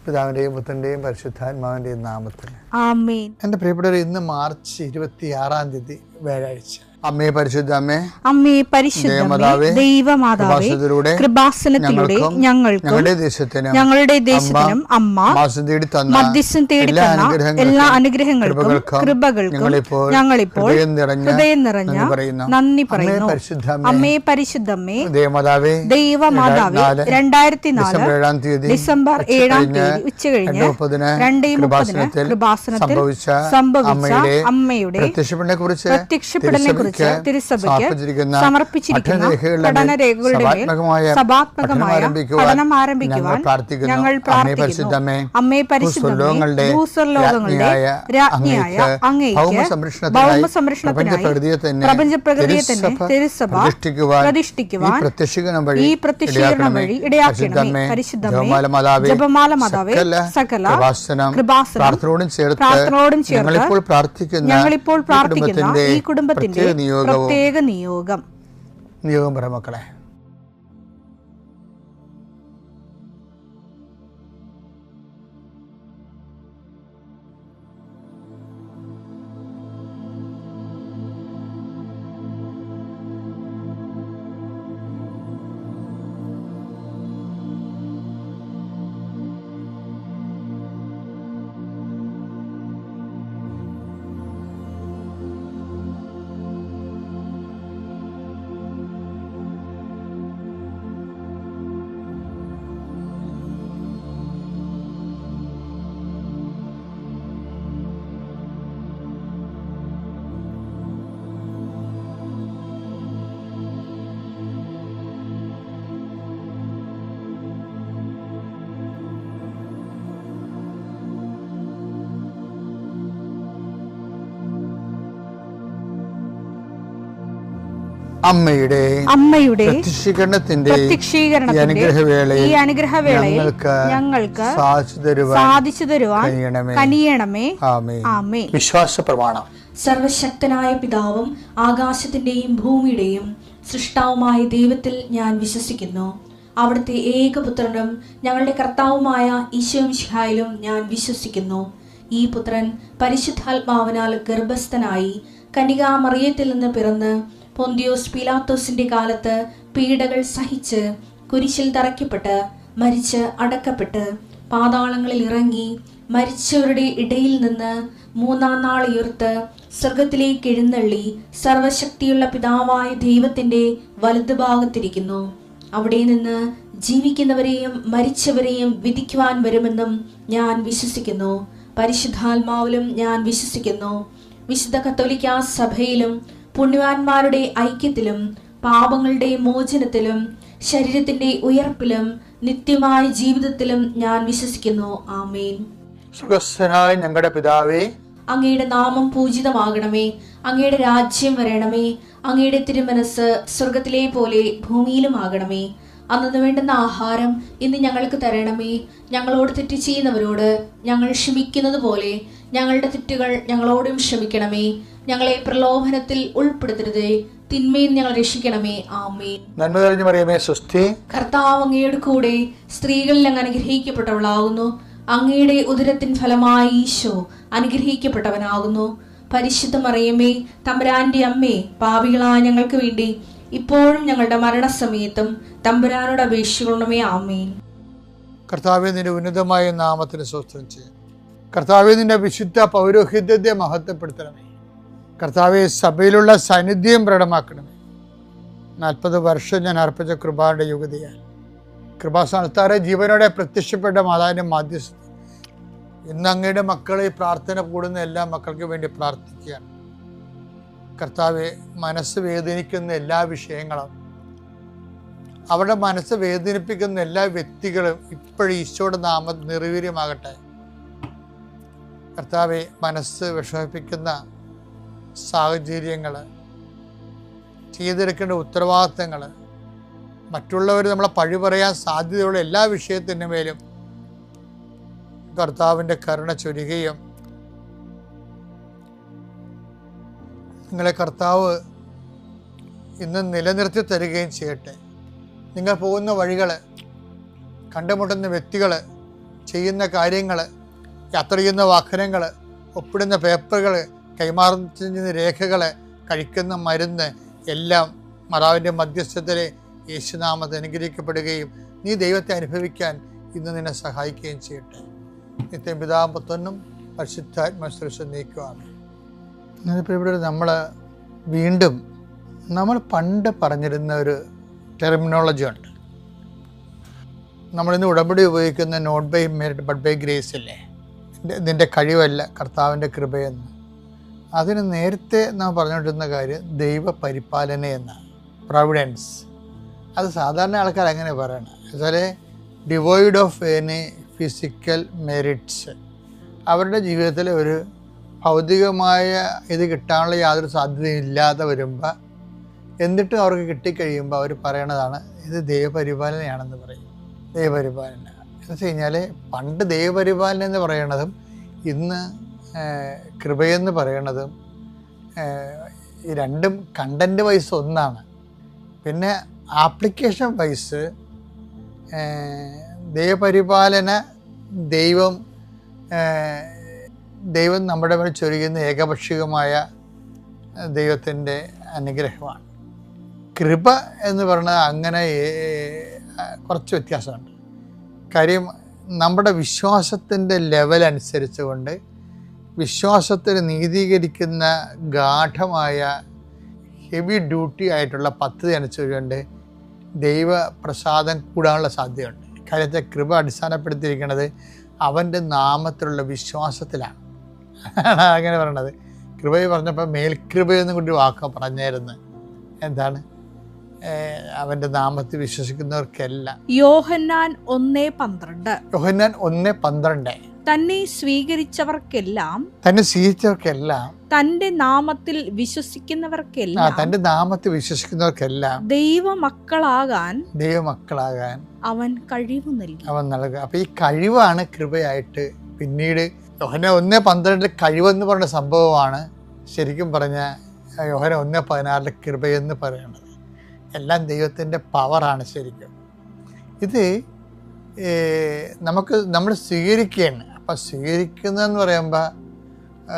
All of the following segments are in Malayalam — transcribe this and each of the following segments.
പിതാവിൻ്റെയും പുത്രൻ്റെയും പരിശുദ്ധാത്മാവിൻ്റെയും നാമത്തിൽ ആമേൻ. എൻ്റെ പ്രിയപ്പെട്ടവരെ, ഇന്ന് മാർച്ച് 26 വ്യാഴാഴ്ച. അമ്മേ പരിശുദ്ധ അമ്മേ, അമ്മേ പരിശുദ്ധമേ, ദൈവമാതാവേ, കൃപാസനത്തിലൂടെ ഞങ്ങൾക്കും ഞങ്ങളുടെ ദേശത്തിനും അമ്മ മധ്യസ്ഥം തേടി തന്ന എല്ലാ അനുഗ്രഹങ്ങൾക്കും കൃപകൾക്കും ഞങ്ങളിപ്പോൾ ഹൃദയം നിറഞ്ഞ നന്ദി പറയുന്നു. അമ്മേ പരിശുദ്ധമേ, ദൈവമാതാവേ, 2004 ഡിസംബർ 7 ഉച്ചകഴിഞ്ഞ് 2:30 കൃപാസനത്തിൽ സംഭവിച്ച അമ്മയുടെ പ്രത്യക്ഷപ്പെടലിനെ കുറിച്ച് തിരുസഭയ്ക്ക് സമർപ്പിച്ചിരിക്കുന്ന പഠനരേഖകളുടെ മേൽ സഭാത്മകമായ പഠനം ആരംഭിക്കുവാൻ ഞങ്ങൾ പ്രാർത്ഥിക്കുന്നു. അമ്മേ പരിശുദ്ധമേ, ഭൂസ്വർലോകങ്ങളുടെ രാജ്ഞിയായ അങ്ങേയ്ക്ക് ഭൗമസംരക്ഷണത്തിനായി പ്രപഞ്ചപ്രകൃതിയെ തന്നെ തിരുസഭ പ്രതിഷ്ഠിക്കുവാൻ ഈ പ്രത്യക്ഷീകരണം വഴി ഇടയാക്കണമേ. പരിശുദ്ധമേ, ജപമാല മാതാവേ, സകല കൃപാസനം പ്രാർത്ഥനയോടും ചേർത്ത് ഞങ്ങളിപ്പോൾ പ്രാർത്ഥിക്കുന്ന ഈ കുടുംബത്തിന്റെ പ്രത്യേക നിയോഗം പറ മക്കളെ. അമ്മയുടെ പ്രത്യക്ഷീകരണത്തിന്റെ ഈ അനുഗ്രഹവേളയിൽ ഞങ്ങൾക്ക് സാധിച്ചു തരുവാൻ കനിയണമേ. ആമേൻ. വിശ്വാസ പ്രമാണം. സർവശക്തനായ പിതാവും ആകാശത്തിന്റെയും ഭൂമിയുടെയും സൃഷ്ടാവുമായ ദൈവത്തിൽ ഞാൻ വിശ്വസിക്കുന്നു. അവിടുത്തെ ഏകപുത്രനും ഞങ്ങളുടെ കർത്താവുമായ ഈശോമിശിഹായിലും ഞാൻ വിശ്വസിക്കുന്നു. ഈ പുത്രൻ പരിശുദ്ധാത്മാവിനാൽ ഗർഭസ്ഥനായി കന്യകാമറിയത്തിൽ നിന്ന് പിറന്ന് പൊന്തിയോസ് പീലാത്തോസിന്റെ കാലത്ത് പീഡകൾ സഹിച്ച് കുരിശിൽ തറയ്ക്കപ്പെട്ട് മരിച്ച് അടക്കപ്പെട്ട് പാതാളങ്ങളിൽ ഇറങ്ങി മരിച്ചവരുടെ ഇടയിൽ നിന്ന് 3-ാം നാൾ ഉയർത്ത് സ്വർഗത്തിലേക്ക് എഴുന്നള്ളി സർവശക്തിയുള്ള പിതാവായ ദൈവത്തിന്റെ വലതുഭാഗത്തിരിക്കുന്നു. അവിടെ നിന്ന് ജീവിക്കുന്നവരെയും മരിച്ചവരെയും വിധിക്കുവാൻ വരുമെന്നും ഞാൻ വിശ്വസിക്കുന്നു. പരിശുദ്ധാത്മാവിലും ഞാൻ വിശ്വസിക്കുന്നു. വിശുദ്ധ കത്തോലിക്കാ സഭയിലും പുണ്യവാന്മാരുടെ ഐക്യത്തിലും പാപങ്ങളുടെ മോചനത്തിലും ശരീരത്തിന്റെ ഉയർപ്പിലും നിത്യമായ ജീവിതത്തിലും ഞാൻ വിശ്വസിക്കുന്നു. ആമേൻ. സുഖസ്ഥനായ ഞങ്ങളുടെ പിതാവേ, അങ്ങയുടെ നാമം പൂജിതമാകണമേ. അങ്ങയുടെ രാജ്യം വരണമേ. അങ്ങയുടെ തിരുമനസ് സ്വർഗത്തിലെ പോലെ ഭൂമിയിലും ആകണമേ. അന്നു വേണ്ടുന്ന ആഹാരം ഇന്ന് ഞങ്ങൾക്ക് തരണമേ. ഞങ്ങളോട് തെറ്റ് ചെയ്യുന്നവരോട് ഞങ്ങൾ ക്ഷമിക്കുന്നത് പോലെ ഞങ്ങളുടെ തെറ്റുകൾ ഞങ്ങളോടും ക്ഷമിക്കണമേ. ഞങ്ങളെ പ്രലോഭനത്തിൽ ഉൾപ്പെടുത്തരുതേ, തിന്മയിൽ ഞങ്ങൾ രക്ഷിക്കണമേ. ആമേൻ. നന്മ നിറഞ്ഞ മറിയമേ, സ്വസ്തി. കർത്താവ് അങ്ങയുടെ കൂടെ സ്ത്രീകളിൽ അങ്ങ് അനുഗ്രഹിക്കപ്പെട്ടവളാകുന്നു. അങ്ങയുടെ ഉദരത്തിൻ ഫലമായി ഈശോ അനുഗ്രഹിക്കപ്പെട്ടവനാകുന്നു. പരിശുദ്ധ മറിയമേ, തമ്പുരാന്റെ അമ്മേ, പാപികളായ ഞങ്ങൾക്ക് വേണ്ടി ഇപ്പോഴും ഞങ്ങളുടെ മരണസമയത്തും തമ്പുരാനോട് അപേക്ഷിക്കണമേ. ആമേൻ. കർത്താവേ, നിന്റെ ഉന്നതമായ നാമത്തിന് സ്തോത്രം ചെയ്യാം. കർത്താവേ, നിന്റെ വിശുദ്ധ പൗരോഹിത്യത്തെ മഹത്വപ്പെടുത്തണമേ. കർത്താവെ, സഭയിലുള്ള സാന്നിധ്യം പ്രകടമാക്കണമേ. 40 വർഷം ഞാൻ അർപ്പിച്ച കൃപാന്റെ യുഗതിയാൽ കൃപാസ്ഥാനത്താറെ ജീവനോടെ പ്രത്യക്ഷപ്പെട്ട മാതാവിന്റെ മാധ്യസ്ഥ ഇന്ന് അങ്ങയുടെ മക്കളെ പ്രാർത്ഥന കൂടുന്ന എല്ലാ മക്കൾക്ക് വേണ്ടി പ്രാർത്ഥിക്കുകയാണ്. കർത്താവെ, മനസ്സ് വേദനിക്കുന്ന എല്ലാ വിഷയങ്ങളും, അവരുടെ മനസ്സ് വേദനിപ്പിക്കുന്ന എല്ലാ വ്യക്തികളും ഇപ്പോഴും ഈശോയുടെ നാമം നിർവീര്യമാകട്ടെ. കർത്താവെ, മനസ്സ് വിഷമിപ്പിക്കുന്ന സാഹചര്യങ്ങൾ, ചെയ്തെടുക്കേണ്ട ഉത്തരവാദിത്തങ്ങൾ, മറ്റുള്ളവർ നമ്മളെ പഴി പറയാൻ സാധ്യതയുള്ള എല്ലാ വിഷയത്തിൻ്റെ മേലും കർത്താവിൻ്റെ കരുണ ചൊരികയും നിങ്ങളെ കർത്താവ് ഇന്ന് നിലനിർത്തി തരികയും ചെയ്യട്ടെ. നിങ്ങൾ പോകുന്ന വഴികൾ, കണ്ടുമുട്ടുന്ന വ്യക്തികൾ ചെയ്യുന്ന കാര്യങ്ങൾ, യാത്ര ചെയ്യുന്ന വാഹനങ്ങൾ, ഒപ്പിടുന്ന പേപ്പറുകൾ, കൈമാറുന്ന രേഖകൾ, കഴിക്കുന്ന മരുന്ന് എല്ലാം മാതാവിൻ്റെ മധ്യസ്ഥത്തിൽ യേശുനാമത്തിൽ അനുഗ്രഹിക്കപ്പെടുകയും നീ ദൈവത്തെ അനുഭവിക്കാൻ ഇന്ന് നിന്നെ സഹായിക്കുകയും ചെയ്യട്ടെ. നിത്യം പിതാവും പുത്രനും പരിശുദ്ധാത്മാശ്രേഷ്ഠ നീക്കുവാണ്. ഇന്നിപ്പോൾ ഇവിടെ വീണ്ടും നമ്മൾ പണ്ട് പറഞ്ഞിരുന്ന ഒരു ടെർമിനോളജി ഉണ്ട്. നമ്മളിന്ന് ഉടമ്പടി ഉപയോഗിക്കുന്ന not by merit but by grace അല്ലേ, ഇതിൻ്റെ കഴിവല്ല കർത്താവിൻ്റെ കൃപയെന്ന്. അതിന് നേരത്തെ നാം പറഞ്ഞുകൊണ്ടിരുന്ന കാര്യം ദൈവ പരിപാലന എന്നാണ്, പ്രൊവിഡൻസ്. അത് സാധാരണ ആൾക്കാർ അങ്ങനെ പറയണം, എന്നുവെച്ചാൽ devoid of any physical merits. അവരുടെ ജീവിതത്തിൽ ഒരു ഭൗതികമായ ഇത് കിട്ടാനുള്ള യാതൊരു സാധ്യതയും ഇല്ലാതെ വരുമ്പോൾ, എന്നിട്ടും അവർക്ക് കിട്ടിക്കഴിയുമ്പോൾ അവർ പറയണതാണ് ഇത് ദൈവപരിപാലനയാണെന്ന് പറയും. ദൈവപരിപാലന എന്ന് വെച്ച് കഴിഞ്ഞാൽ പണ്ട് ദൈവപരിപാലന എന്ന് പറയണതും ഇന്ന് കൃപയെന്ന് പറയണതും ഈ രണ്ടും കണ്ടൻറ്റ് വൈസ് ഒന്നാണ്. പിന്നെ ആപ്ലിക്കേഷൻ വൈസ് ദൈവപരിപാലന ദൈവം നമ്മുടെ മേൽ ചൊരിയുന്ന ഏകപക്ഷീയമായ ദൈവത്തിൻ്റെ അനുഗ്രഹമാണ്. കൃപ എന്ന് പറയുന്നത് അങ്ങനെ കുറച്ച് വ്യത്യാസമുണ്ട്. കാര്യം നമ്മുടെ വിശ്വാസത്തിൻ്റെ ലെവൽ അനുസരിച്ച് കൊണ്ട് വിശ്വാസത്തിന് നീതീകരിക്കുന്ന ഗാഠമായ ഹെവി ഡ്യൂട്ടി ആയിട്ടുള്ള പദ്ധതി അനുസരിച്ചുകൊണ്ട് ദൈവപ്രസാദം കൂടാനുള്ള സാധ്യതയുണ്ട്. കാര്യത്തെ കൃപ അടിസ്ഥാനപ്പെടുത്തിയിരിക്കുന്നത് അവൻ്റെ നാമത്തിലുള്ള വിശ്വാസത്തിലാണ്. അങ്ങനെ പറയണത്. കൃപയെ പറഞ്ഞപ്പോൾ മേൽകൃപയെന്നും കൂടി വാക്ക് പറഞ്ഞായിരുന്നു. എന്താണ്? അവൻ്റെ നാമത്തിൽ വിശ്വസിക്കുന്നവർക്കെല്ലാം. യോഹന്നാൻ 1:12. യോഹന്നാൻ 1:12. തന്നെ സ്വീകരിച്ചവർക്കെല്ലാം തന്റെ നാമത്തിൽ വിശ്വസിക്കുന്നവർക്കെല്ലാം ദൈവമക്കളാകാൻ അവൻ കഴിവ് നൽകുക. അപ്പൊ ഈ കഴിവാണ് കൃപയായിട്ട് പിന്നീട് യോഹന്നാൻ 1:12 കഴിവെന്ന് പറഞ്ഞ സംഭവമാണ് ശരിക്കും പറഞ്ഞ യോഹന്നാൻ 1:16 കൃപയെന്ന് പറയുന്നത്. എല്ലാം ദൈവത്തിൻ്റെ പവറാണ് ശരിക്കും. ഇത് നമ്മൾ സ്വീകരിക്കുകയാണ്. അപ്പം സ്വീകരിക്കുന്നതെന്ന് പറയുമ്പോൾ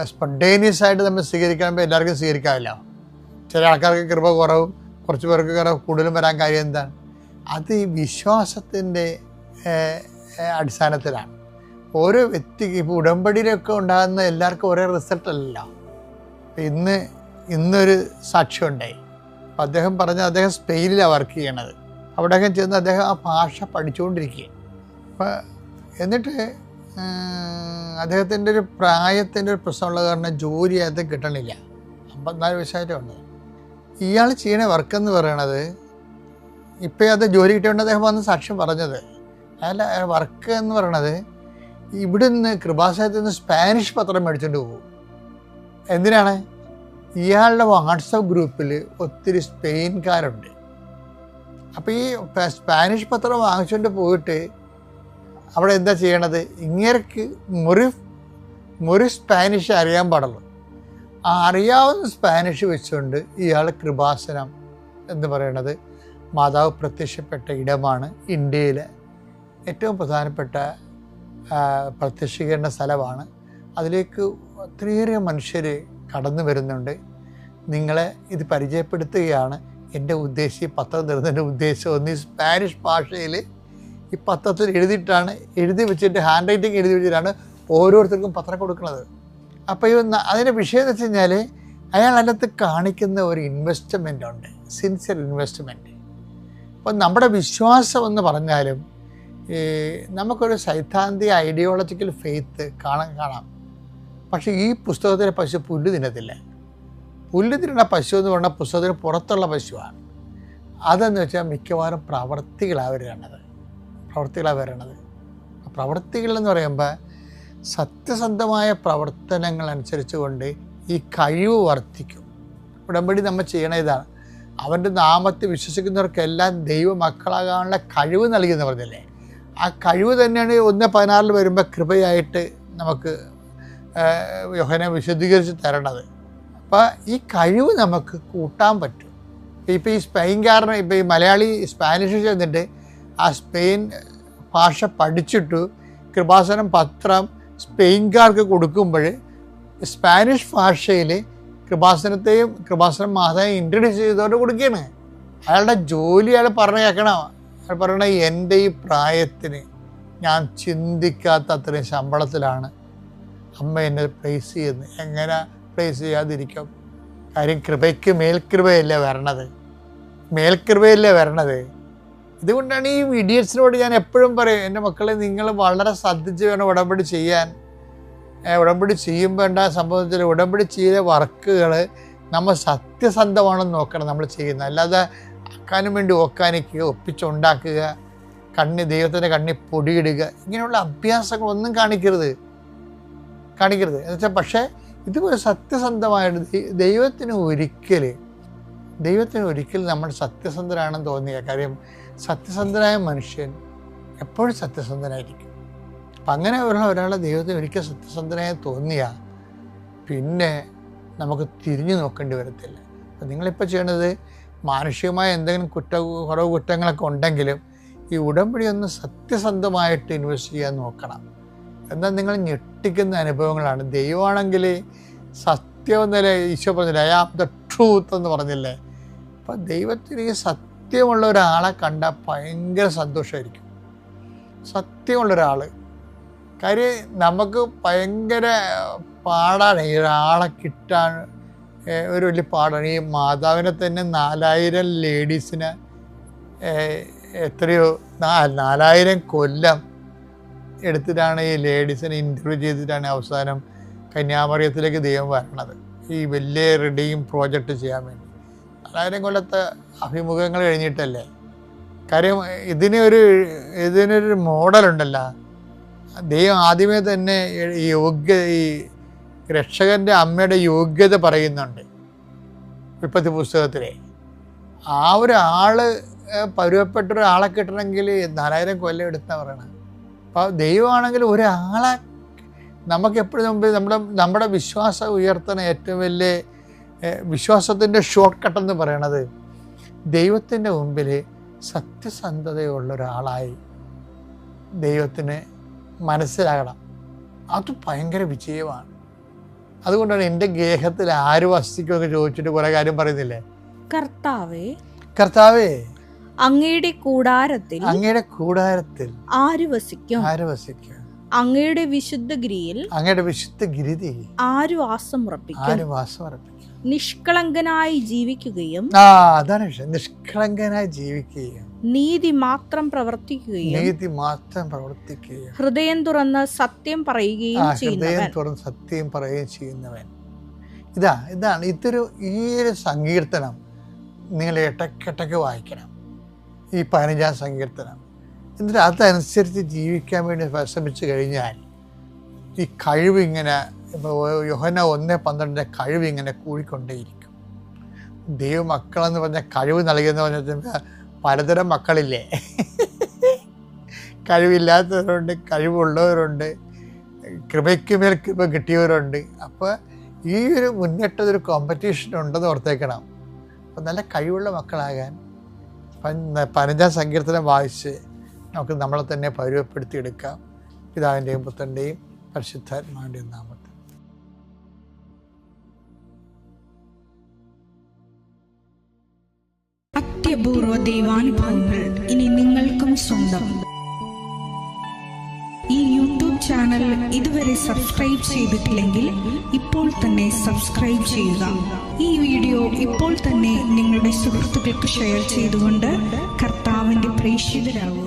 സ്പോണ്ടേനിയസ് ആയിട്ട് നമ്മൾ സ്വീകരിക്കുമ്പോൾ എല്ലാവർക്കും സ്വീകരിക്കാമല്ലോ. ചില ആൾക്കാർക്ക് കൃപ കുറവും, കുറച്ച് പേർക്ക് കൃപ കൂടുതലും വരാൻ കാര്യം എന്താണ്? അത് ഈ വിശ്വാസത്തിൻ്റെ അടിസ്ഥാനത്തിലാണ്. ഓരോ വ്യക്തിക്ക് ഇപ്പോൾ ഉടമ്പടിയിലൊക്കെ ഉണ്ടാകുന്ന എല്ലാവർക്കും ഒരേ റിസൾട്ട് അല്ലല്ലോ. ഇന്നൊരു സാക്ഷ്യം ഉണ്ടായി. അപ്പം അദ്ദേഹം പറഞ്ഞ അദ്ദേഹം സ്പെയിനിലാണ് വർക്ക് ചെയ്യണത്. അവിടെയൊക്കെ ചെന്ന് അദ്ദേഹം ആ ഭാഷ പഠിച്ചുകൊണ്ടിരിക്കുക. അപ്പം എന്നിട്ട് അദ്ദേഹത്തിൻ്റെ ഒരു പ്രായത്തിൻ്റെ ഒരു പ്രശ്നമുള്ള കാരണം ജോലി അദ്ദേഹം കിട്ടണില്ല. 54 വയസ്സായിട്ടുണ്ട്. ഇയാൾ ചെയ്യണ വർക്കെന്ന് പറയണത് ഇപ്പം അത് ജോലി കിട്ടിയോണ്ട് അദ്ദേഹം വന്ന് സാക്ഷ്യം പറഞ്ഞത് അല്ല. വർക്ക് എന്ന് പറയണത് ഇവിടുന്ന് കൃപാസനത്തിൽ നിന്ന് സ്പാനിഷ് പത്രം മേടിച്ചുകൊണ്ട് പോകും. എന്തിനാണ്? ഇയാളുടെ വാട്സപ്പ് ഗ്രൂപ്പിൽ ഒത്തിരി സ്പെയിൻകാരുണ്ട്. അപ്പോൾ ഈ സ്പാനിഷ് പത്രം വാങ്ങിച്ചുകൊണ്ട് പോയിട്ട് അവിടെ എന്താ ചെയ്യണത്? ഇങ്ങേർക്ക് മുറി സ്പാനിഷ് അറിയാൻ പാടുള്ളൂ. ആ അറിയാവുന്ന സ്പാനിഷ് വെച്ചുകൊണ്ട് ഇയാൾ കൃപാസനം എന്ന് പറയുന്നത് മാതാവ് പ്രത്യക്ഷപ്പെട്ട ഇടമാണ്. ഇന്ത്യയിലെ ഏറ്റവും പ്രധാനപ്പെട്ട പ്രത്യക്ഷീകരണ സ്ഥലമാണ്. അതിലേക്ക് ഒത്തിരിയേറെ മനുഷ്യർ കടന്നു വരുന്നുണ്ട്. നിങ്ങളെ ഇത് പരിചയപ്പെടുത്തുകയാണ് എൻ്റെ ഉദ്ദേശം. ഈ പത്രം തരുന്നതിൻ്റെ ഉദ്ദേശം ഒന്ന് ഈ സ്പാനിഷ് ഭാഷയിൽ ഈ പത്രത്തിൽ എഴുതി വെച്ചിട്ട് ഹാൻഡ് റൈറ്റിംഗ് എഴുതി വെച്ചിട്ടാണ് ഓരോരുത്തർക്കും പത്രം കൊടുക്കുന്നത്. അപ്പോൾ അതിൻ്റെ വിഷയം എന്ന് വെച്ച് കഴിഞ്ഞാൽ അയാൾ അതിനകത്ത് കാണിക്കുന്ന ഒരു ഇൻവെസ്റ്റ്മെൻ്റ് ഉണ്ട്, സിൻസിയർ ഇൻവെസ്റ്റ്മെൻറ്റ്. അപ്പം നമ്മുടെ വിശ്വാസം എന്ന് പറഞ്ഞാലും നമുക്കൊരു സൈദ്ധാന്തിക ഐഡിയോളജിക്കൽ ഫെയ്ത്ത് കാണാം. പക്ഷേ ഈ പുസ്തകത്തിലെ പശു പുല്ല് തിന്നത്തില്ല. പുല്ല് തിന്നുന്ന പശു എന്ന് പറഞ്ഞാൽ പുസ്തകത്തിന് പുറത്തുള്ള പശുവാണ്. അതെന്ന് വെച്ചാൽ മിക്കവാറും പ്രവർത്തികളാണ് വരണത്. പ്രവർത്തികൾ എന്ന് പറയുമ്പോൾ സത്യസന്ധമായ പ്രവർത്തനങ്ങൾ അനുസരിച്ച് കൊണ്ട് ഈ കഴിവ് വർദ്ധിക്കും. ഉടമ്പടി നമ്മൾ ചെയ്യണ ഇതാണ്. അവൻ്റെ നാമത്തിൽ വിശ്വസിക്കുന്നവർക്കെല്ലാം ദൈവമക്കളാകാനുള്ള കഴിവ് നൽകിയെന്ന് പറഞ്ഞില്ലേ? ആ കഴിവ് തന്നെയാണ് 1:16 വരുമ്പോൾ കൃപയായിട്ട് നമുക്ക് യോഹന്നാൻ വിശദീകരിച്ച് തരണത്. അപ്പോൾ ഈ കഴിവ് നമുക്ക് കൂട്ടാൻ പറ്റും. ഇപ്പോൾ ഈ സ്പെയിൻകാരന് ഇപ്പോൾ ഈ മലയാളി സ്പാനിഷ് ചെന്നിട്ട് ആ സ്പെയിൻ ഭാഷ പഠിച്ചിട്ട് കൃപാസനം പത്രം സ്പെയിൻകാർക്ക് കൊടുക്കുമ്പോൾ സ്പാനിഷ് ഭാഷയിൽ കൃപാസനത്തെയും കൃപാസനം മാതാവിനെയും ഇൻട്രൊഡ്യൂസ് ചെയ്തുകൊണ്ട് കൊടുക്കുകയാണ്. അയാളുടെ ജോലി അയാൾ പറഞ്ഞു കേൾക്കണം. അയാൾ പറയണ എൻ്റെ ഈ പ്രായത്തിന് ഞാൻ ചിന്തിക്കാത്ത അത്രയും ശമ്പളത്തിലാണ് അമ്മ എന്നെ പ്ലേസ് ചെയ്യുന്നത്. എങ്ങനെ പ്ലേസ് ചെയ്യാതിരിക്കും? കാര്യം കൃപയ്ക്ക് മേൽകൃപയല്ലേ വരണത്, മേൽകൃപയല്ലേ വരണത്. ഇതുകൊണ്ടാണ് ഈ ഇഡിയറ്റ്സിനോട് ഞാൻ എപ്പോഴും പറയും, എൻ്റെ മക്കളെ നിങ്ങൾ വളരെ ശ്രദ്ധിച്ച് വേണം ഉടമ്പടി ചെയ്യാൻ. ഉടമ്പടി ചെയ്യുമ്പോൾ ഉണ്ടായ സംഭവത്തിൽ ഉടമ്പടി ചെയ്ത വർക്കുകൾ നമ്മൾ സത്യസന്ധമാണെന്ന് നോക്കണം നമ്മൾ ചെയ്യുന്നത്. അല്ലാതെ ആക്കാനും വേണ്ടി ഓക്കാനിക്കുക, ഒപ്പിച്ചുണ്ടാക്കുക, ദൈവത്തിൻ്റെ കണ്ണിൽ പൊടിയിടുക, ഇങ്ങനെയുള്ള അഭ്യാസങ്ങളൊന്നും കാണിക്കരുത്. എന്ന് വെച്ചാൽ പക്ഷേ ഇതുപോലെ സത്യസന്ധമായിട്ട് ദൈവത്തിന് ഒരിക്കൽ നമ്മൾ സത്യസന്ധരാണെന്ന് തോന്നിയ കാര്യം, സത്യസന്ധനായ മനുഷ്യൻ എപ്പോഴും സത്യസന്ധനായിരിക്കും. അപ്പം അങ്ങനെ ഒരാളെ ദൈവത്തിന് ഒരിക്കൽ സത്യസന്ധനായി തോന്നിയാൽ പിന്നെ നമുക്ക് തിരിഞ്ഞു നോക്കേണ്ടി വരത്തില്ല. അപ്പം നിങ്ങളിപ്പോൾ ചെയ്യേണ്ടത്, മാനുഷികമായ എന്തെങ്കിലും കുറവ് കുറ്റങ്ങളൊക്കെ ഉണ്ടെങ്കിലും ഈ ഉടമ്പടി ഒന്ന് സത്യസന്ധമായിട്ട് ഇൻവെസ്റ്റ് ചെയ്യാൻ നോക്കണം. എന്നാൽ നിങ്ങൾ ഞെട്ടിക്കുന്ന അനുഭവങ്ങളാണ്. ദൈവമാണെങ്കിൽ സത്യം എന്നല്ലേ ഈശോ പറഞ്ഞില്ലേ, ഐ ആം ദ ട്രൂത്ത് എന്ന് പറഞ്ഞില്ലേ. അപ്പം ദൈവത്തിന് ഈ സത്യമുള്ള ഒരാളെ കണ്ടാൽ ഭയങ്കര സന്തോഷമായിരിക്കും. സത്യമുള്ള ഒരാൾ. കാര്യം നമുക്ക് ഭയങ്കര പാടാണ് ഈ ഒരാളെ കിട്ടാൻ, ഒരു വലിയ പാടാണ്. ഈ മാതാവിനെ തന്നെ 4000 ലേഡീസിന് എത്രയോ 4000 കൊല്ലം എടുത്തിട്ടാണ് ഈ ലേഡീസിനെ ഇൻ്റർവ്യൂ ചെയ്തിട്ടാണ് അവസാനം കന്യാമറിയത്തിലേക്ക് ദൈവം വരണത്, ഈ വലിയ റെഡിയും പ്രോജക്റ്റ് ചെയ്യാൻ വേണ്ടി. 4000 കൊല്ലത്തെ അഭിമുഖങ്ങൾ കഴിഞ്ഞിട്ടല്ലേ. കാര്യം ഇതിനൊരു മോഡലുണ്ടല്ലോ. ദൈവം ആദ്യമേ തന്നെ ഈ രക്ഷകൻ്റെ അമ്മയുടെ യോഗ്യത പറയുന്നുണ്ട് ഉൽപ്പത്തി പുസ്തകത്തിലെ. ആ ഒരാൾ പരുവപ്പെട്ട ഒരാളെ കിട്ടണമെങ്കിൽ 4000 കൊല്ലം എടുത്താൽ പറയണം. അപ്പോൾ ദൈവമാണെങ്കിൽ ഒരാളെ നമുക്കെപ്പോഴും മുമ്പ് നമ്മുടെ വിശ്വാസം ഉയർത്തുന്ന ഏറ്റവും വലിയ വിശ്വാസത്തിൻ്റെ ഷോർട്ട് കട്ടെന്ന് പറയണത് ദൈവത്തിൻ്റെ മുമ്പിൽ സത്യസന്ധതയുള്ള ഒരാളായി ദൈവത്തിന് മനസ്സിലാകണം. അത് ഭയങ്കര വിജയമാണ്. അതുകൊണ്ടാണ് എൻ്റെ ഗേഹത്തിൽ ആര് വസിക്കുമെന്ന് ചോദിച്ചിട്ട് കുറേ കാര്യം പറയുന്നില്ലേ. കർത്താവേ അങ്ങയുടെ കൂടാരത്തിൽ ആര് വസിക്കും? അങ്ങയുടെ വിശുദ്ധ ഗിരിയിൽ ആര് വാസമുറപ്പിക്കും? നിഷ്കളങ്കനായി ജീവിക്കുകയും നീതി മാത്രം പ്രവർത്തിക്കുകയും ഹൃദയം തുറന്ന് സത്യം പറയുകയും ചെയ്യുന്നവൻ. ഇതാണ് ഈ ഒരു സങ്കീർത്തനം നിങ്ങൾ ഇടയ്ക്കിടയ്ക്ക് വായിക്കണം, ഈ 15-ാം സങ്കീർത്തനം. എന്നിട്ട് അതനുസരിച്ച് ജീവിക്കാൻ വേണ്ടി പരിശ്രമിച്ചു കഴിഞ്ഞാൽ ഈ കഴിവിങ്ങനെ, ഇപ്പോൾ യോഹന്നാൻ 1:12 കഴിവിങ്ങനെ കൂടിക്കൊണ്ടേയിരിക്കും. ദൈവമക്കളെന്ന് പറഞ്ഞാൽ കഴിവ് നൽകിയെന്ന് പറഞ്ഞാൽ പലതരം മക്കളില്ലേ. കഴിവില്ലാത്തവരുണ്ട്, കഴിവുള്ളവരുണ്ട്, കൃപയ്ക്ക് മേൽ കൃപ കിട്ടിയവരുണ്ട്. അപ്പോൾ ഈ ഒരു മുന്നേറ്റതൊരു കോമ്പറ്റീഷൻ ഉണ്ടെന്ന് ഓർത്തേക്കണം. അപ്പം നല്ല കഴിവുള്ള മക്കളാകാൻ 15-ാം സങ്കീർത്തനം വായിച്ച് നമുക്ക് നമ്മളെ തന്നെ പരുവപ്പെടുത്തിയെടുക്കാം. പിതാവിൻ്റെയും പുത്രൻ്റെയും പരിശുദ്ധാത്മാവിൻ്റെയും നാമത്തിൽ. അത്യപൂർവ ദൈവാനുഭവങ്ങൾ ഇനി നിങ്ങൾക്കും സ്വന്തം. ഈ യൂട്യൂബ് ചാനൽ ഇതുവരെ സബ്സ്ക്രൈബ് ചെയ്തിട്ടില്ലെങ്കിൽ ഇപ്പോൾ തന്നെ സബ്സ്ക്രൈബ് ചെയ്യുക. ഈ വീഡിയോ ഇപ്പോൾ തന്നെ നിങ്ങളുടെ സുഹൃത്തുക്കൾക്ക് ഷെയർ ചെയ്തുകൊണ്ട് കർത്താവിൻ്റെ പ്രേക്ഷിതരാകുക.